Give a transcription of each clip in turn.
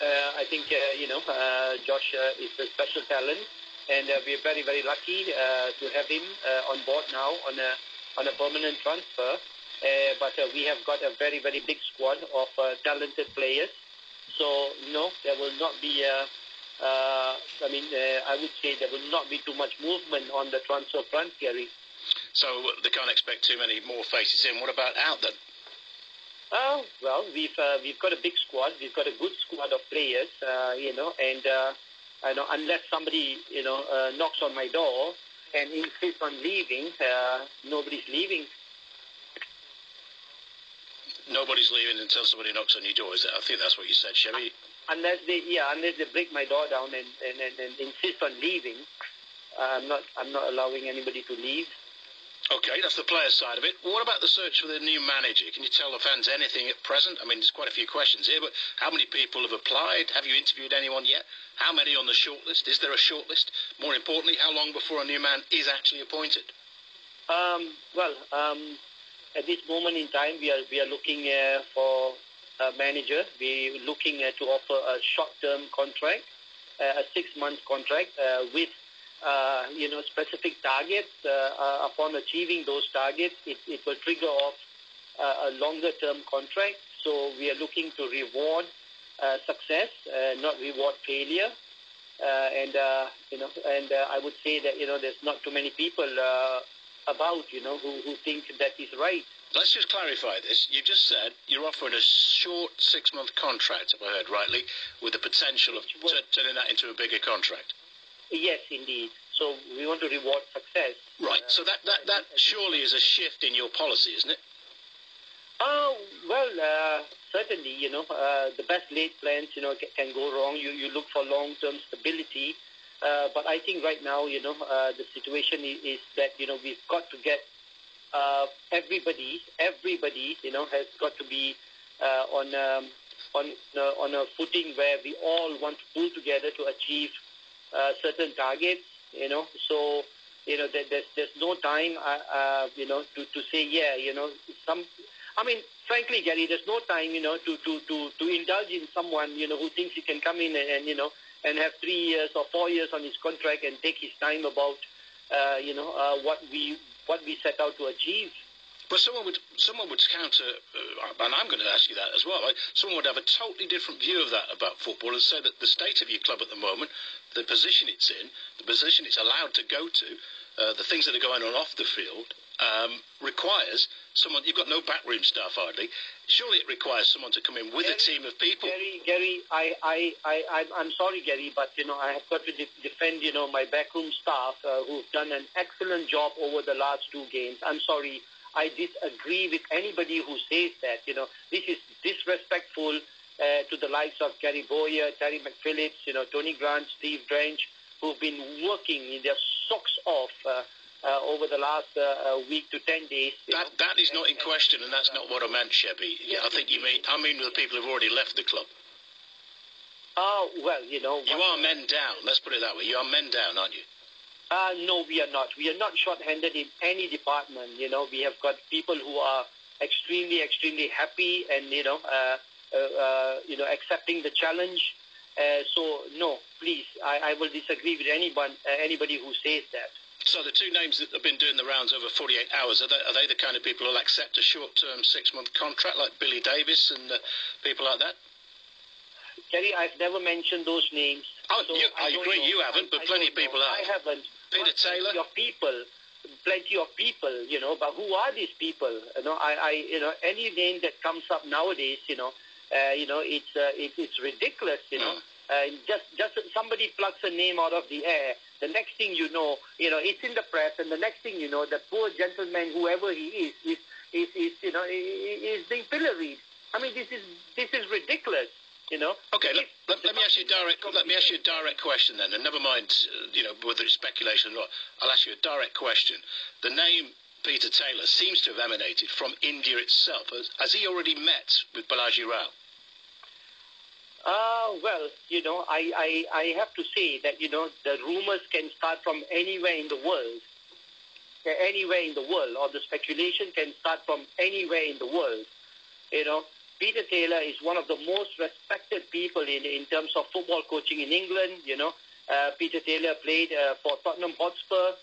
I think, Josh is a special talent, and we're very, very lucky to have him on board now on a permanent transfer. But we have got a very, very big squad of talented players. So, no, there will not be, I would say there will not be too much movement on the transfer front, Gary. So they can't expect too many more faces in. What about out then? Well, we've got a big squad. We've got a good squad of players, and I know unless somebody, knocks on my door and insists on leaving, nobody's leaving. Nobody's leaving until somebody knocks on your door. I think that's what you said, Shebby. Unless they break my door down and insist on leaving, I'm not allowing anybody to leave. Okay, that's the player side of it. What about the search for the new manager? Can you tell the fans anything at present? I mean, there's quite a few questions here, but how many people have applied? Have you interviewed anyone yet? How many on the shortlist? Is there a shortlist? More importantly, how long before a new man is actually appointed? At this moment in time, we are looking for a manager. We're looking to offer a short-term contract, a 6-month contract with specific targets. Upon achieving those targets, it will trigger off a longer-term contract. So we are looking to reward success, not reward failure. And I would say that there's not too many people about who think that is right. Let's just clarify this. You just said you're offering a short 6-month contract, if I heard rightly, with the potential of turning that into a bigger contract. Yes, indeed. So we want to reward success. Right. So that surely is a shift in your policy, isn't it? Certainly, the best laid plans, can go wrong. You look for long-term stability. But I think right now, the situation is that, we've got to get everybody, has got to be on a footing where we all want to pull together to achieve certain targets, So, there's no time, to say, frankly, Gary, there's no time, to indulge in someone, who thinks he can come in and have 3 years or 4 years on his contract and take his time about, what we set out to achieve. But someone would counter, and I'm going to ask you that as well. Right? Someone would have a totally different view of that about football and say that the state of your club at the moment, the position it's in, the position it's allowed to go to, the things that are going on off the field, requires someone. You've got no backroom staff hardly. Surely it requires someone to come in with a team of people. Gary, I'm sorry, Gary, but I have got to defend my backroom staff who've done an excellent job over the last 2 games. I'm sorry. I disagree with anybody who says that. This is disrespectful to the likes of Gary Boyer, Terry McPhillips, Tony Grant, Steve Drench, who've been working in their socks off over the last week to 10 days. That is not in question, and that's not what I meant, Shebby. I think I mean the people who've already left the club. You are men down. Let's put it that way. You are men down, aren't you? No, we are not. We are not short-handed in any department. We have got people who are extremely, extremely happy and, accepting the challenge. So, no, please, I will disagree with anybody who says that. So the 2 names that have been doing the rounds over 48 hours, are they the kind of people who will accept a short-term 6-month contract like Billy Davis and people like that? Gary, I've never mentioned those names. Oh, so I agree, you haven't, but plenty of people have. I haven't. Peter Taylor? Plenty of people, but who are these people? Any name that comes up nowadays, it's ridiculous, Just somebody plucks a name out of the air. The next thing you know, it's in the press, and the next thing you know, the poor gentleman, whoever he is being pilloried. I mean, this is ridiculous. Okay, let me ask you a direct question then, and never mind, whether it's speculation or not. I'll ask you a direct question. The name Peter Taylor seems to have emanated from India itself. Has he already met with Balaji Rao? I have to say that, the rumors can start from anywhere in the world. Or the speculation can start from anywhere in the world. Peter Taylor is one of the most respected people in terms of football coaching in England. Peter Taylor played for Tottenham Hotspur.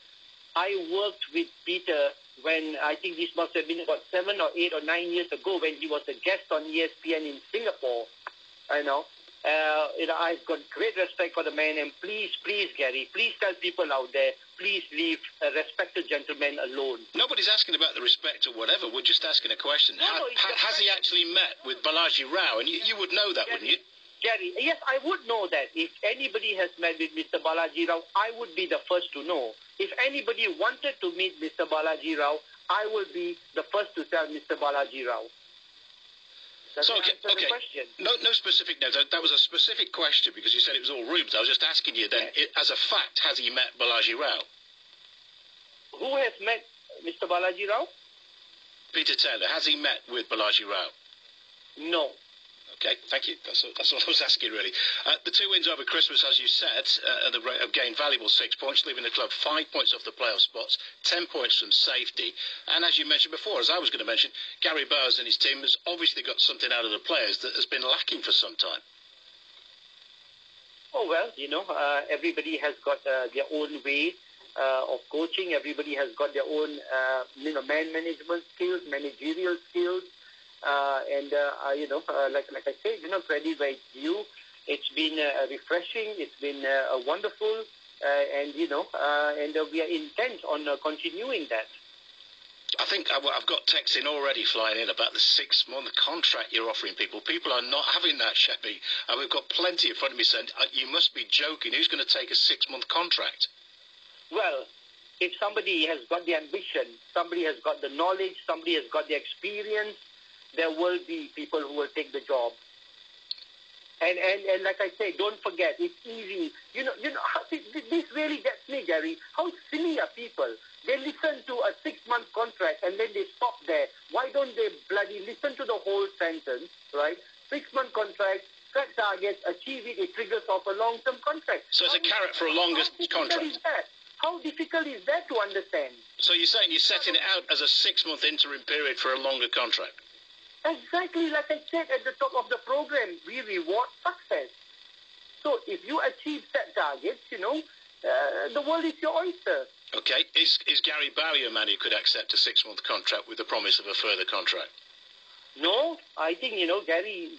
I worked with Peter when I think this must have been about 7 or 8 or 9 years ago when he was a guest on ESPN in Singapore. I've got great respect for the man, and please, Gary, please tell people out there, please leave a respected gentleman alone. Nobody's asking about the respect or whatever. We're just asking a question. Has he actually met with Balaji Rao? And you would know that, Gary, wouldn't you? Gary, yes, I would know that. If anybody has met with Mr. Balaji Rao, I would be the first to know. If anybody wanted to meet Mr. Balaji Rao, I will be the first to tell Mr. Balaji Rao. Okay. No specific note. That was a specific question because you said it was all rumours. I was just asking you then, as a fact, has he met Balaji Rao? Who has met Mr. Balaji Rao? Peter Taylor. Has he met with Balaji Rao? No. Okay, thank you. That's all I was asking, really. The 2 wins over Christmas, as you said, have gained valuable 6 points, leaving the club 5 points off the playoff spots, 10 points from safety. And as you mentioned before, as I was going to mention, Gary Bowers and his team has obviously got something out of the players that has been lacking for some time. Oh, well, everybody has got their own way of coaching. Everybody has got their own, man management skills, managerial skills. Like I said, credit where it's due. It's been refreshing. It's been wonderful, and we are intent on continuing that. I think I've got texts in already flying in about the 6-month contract you're offering people. People are not having that, Shebby. And we've got plenty in front of me saying, you must be joking. Who's going to take a 6-month contract? Well, if somebody has got the ambition, somebody has got the knowledge, somebody has got the experience, there will be people who will take the job. And like I say, don't forget, it's easy. This really gets me, Gary. How silly are people? They listen to a 6-month contract and then they stop there. Why don't they bloody listen to the whole sentence, right? 6-month contract, set targets, achieve it, it triggers off a long-term contract. So it's a carrot for a longer contract. How difficult is that to understand? So you're saying you're setting it out as a 6-month interim period for a longer contract? Exactly, like I said at the top of the program, we reward success. So if you achieve set targets, the world is your oyster. Okay, is Gary Bowyer a man who could accept a 6-month contract with the promise of a further contract? No, I think, Gary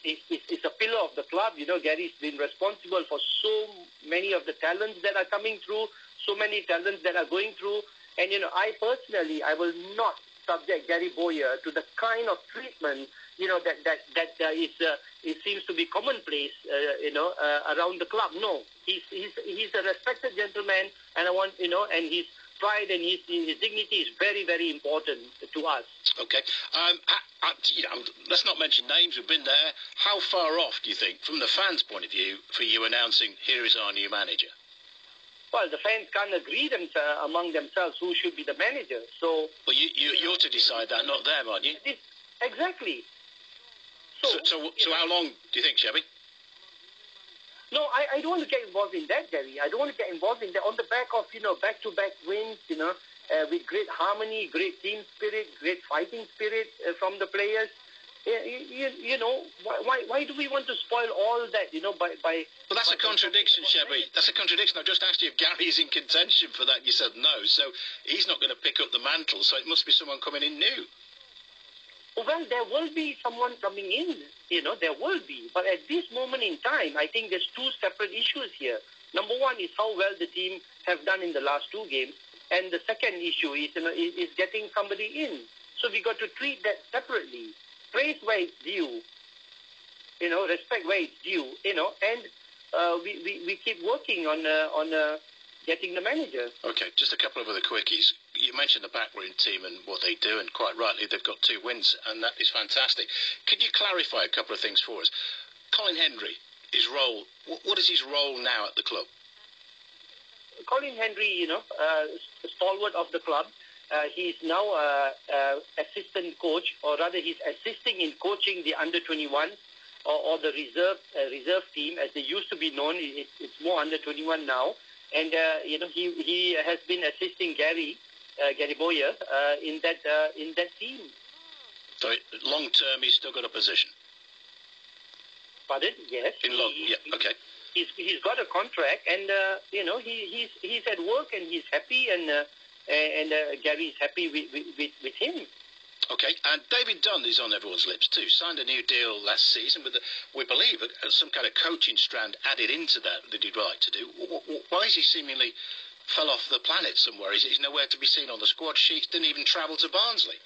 is a pillar of the club. Gary's been responsible for so many of the talents that are coming through, so many talents that are going through. And, I personally, I will not subject Gary Bowyer to the kind of treatment, it seems to be commonplace, around the club. No, he's a respected gentleman, and I want, and his pride and his dignity is very, very important to us. Okay. Let's not mention names. We've been there. How far off do you think, from the fans' point of view, for you announcing here is our new manager? Well, the fans can't agree among themselves who should be the manager. So, well, you're to decide that, not them, aren't you? Exactly. So how long do you think, Shebby? No, I don't want to get involved in that, Gary. I don't want to get involved in that. On the back of, back-to-back wins, with great harmony, great team spirit, great fighting spirit from the players. Why do we want to spoil all that, by... Well, that's a contradiction, Shebby. That's a contradiction. I've just asked you if Gary is in contention for that. You said no. So he's not going to pick up the mantle, so it must be someone coming in new. Well, there will be someone coming in, there will be. But at this moment in time, I think there's 2 separate issues here. Number one is how well the team have done in the last 2 games. And the second issue is getting somebody in. So we got to treat that separately. Praise where it's due, respect where it's due, and we keep working on getting the manager. Okay, just a couple of other quickies. You mentioned the backroom team and what they do, and quite rightly, they've got 2 wins, and that is fantastic. Could you clarify a couple of things for us? Colin Hendry, his role, what is his role now at the club? Colin Hendry, stalwart of the club. He's now assistant coach, or rather he's assisting in coaching the under-21 or the reserve team, as they used to be known. It's more under-21 now. And, he has been assisting Gary Bowyer in that team. So long term, he's still got a position. Pardon? Yes. Okay. He's got a contract, and he's at work and he's happy, and Gary's happy with him. Okay, and David Dunn is on everyone's lips too. Signed a new deal last season with, we believe, some kind of coaching strand added into that he'd like to do. Why is he seemingly fell off the planet somewhere? He's nowhere to be seen on the squad sheets, didn't even travel to Barnsley.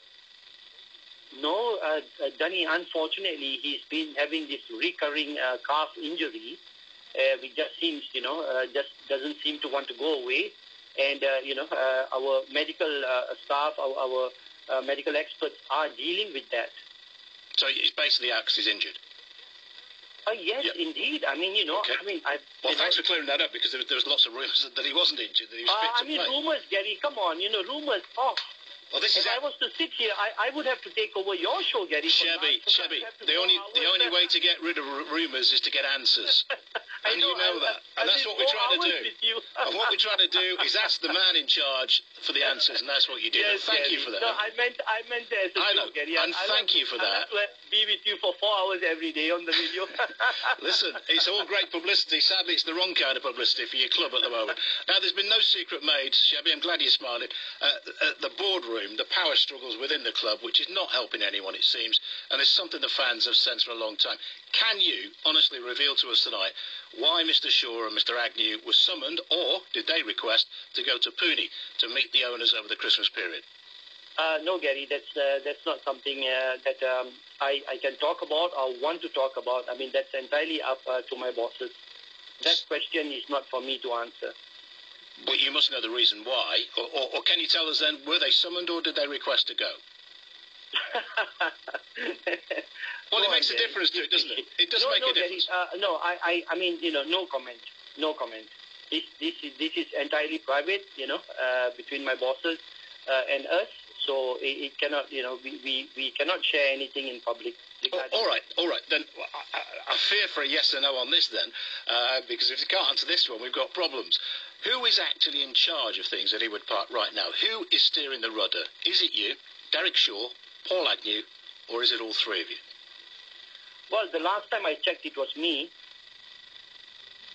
No, Dunny, unfortunately, he's been having this recurring calf injury, which just seems, just doesn't seem to want to go away. And, our medical staff, our medical experts are dealing with that. So he's basically out because he's injured? Yes, yep. Indeed. I mean, Okay. Thanks for clearing that up, because there was lots of rumours that he wasn't injured, that he was fit to play. Rumours, Gary, come on, rumours. Oh. Well, if I was to sit here, I would have to take over your show, Gary. Shebby, the only way to get rid of rumours is to get answers. And you know that. And that's what we're trying to do. And what we're trying to do is ask the man in charge for the answers, and that's what you did. Yes, and thank Gary. you for that. No, I meant that as a joke, Gary. And thank you for that. I'll be with you for 4 hours every day on the radio. Listen, it's all great publicity. Sadly, it's the wrong kind of publicity for your club at the moment. Now, there's been no secret made, Shebby. I'm glad you're smiling. The boardroom, the power struggles within the club, which is not helping anyone, it seems, and it's something the fans have sensed for a long time. Can you honestly reveal to us tonight why Mr. Shaw and Mr. Agnew were summoned, or did they request to go to Pooney to meet the owners over the Christmas period? No, Gary, that's not something that I can talk about or want to talk about. I mean, that's entirely up to my bosses. That question is not for me to answer. But you must know the reason why. Or can you tell us then, were they summoned or did they request to go? Well, it makes a difference to it, doesn't it? It does make a difference. I mean, no comment. No comment. This is entirely private, between my bosses and us. So it cannot, we cannot share anything in public. All right. Then I fear for a yes or no on this then, because if you can't answer this one, we've got problems. Who is actually in charge of things at Ewood Park right now? Who is steering the rudder? Is it you, Derek Shaw, Paul Agnew, or is it all three of you? Well, the last time I checked, it was me.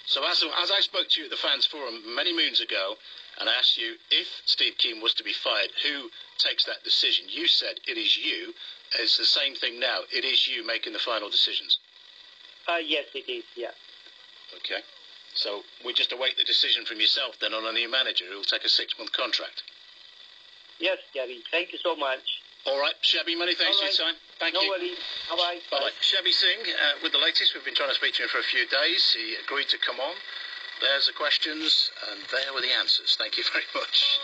So as I spoke to you at the Fans Forum many moons ago, and I asked you if Steve Keane was to be fired, who takes that decision? You said it is you. It's the same thing now. It is you making the final decisions. Yes, it is, yeah. Okay. So we just await the decision from yourself then on a new manager who will take a 6-month contract. Yes, Gary. Thank you so much. All right, Shebby, many thanks for your time. Thank you. No worries. Bye-bye. Bye-bye. Shebby Singh, with the latest. We've been trying to speak to him for a few days. He agreed to come on. There's the questions, and there were the answers. Thank you very much.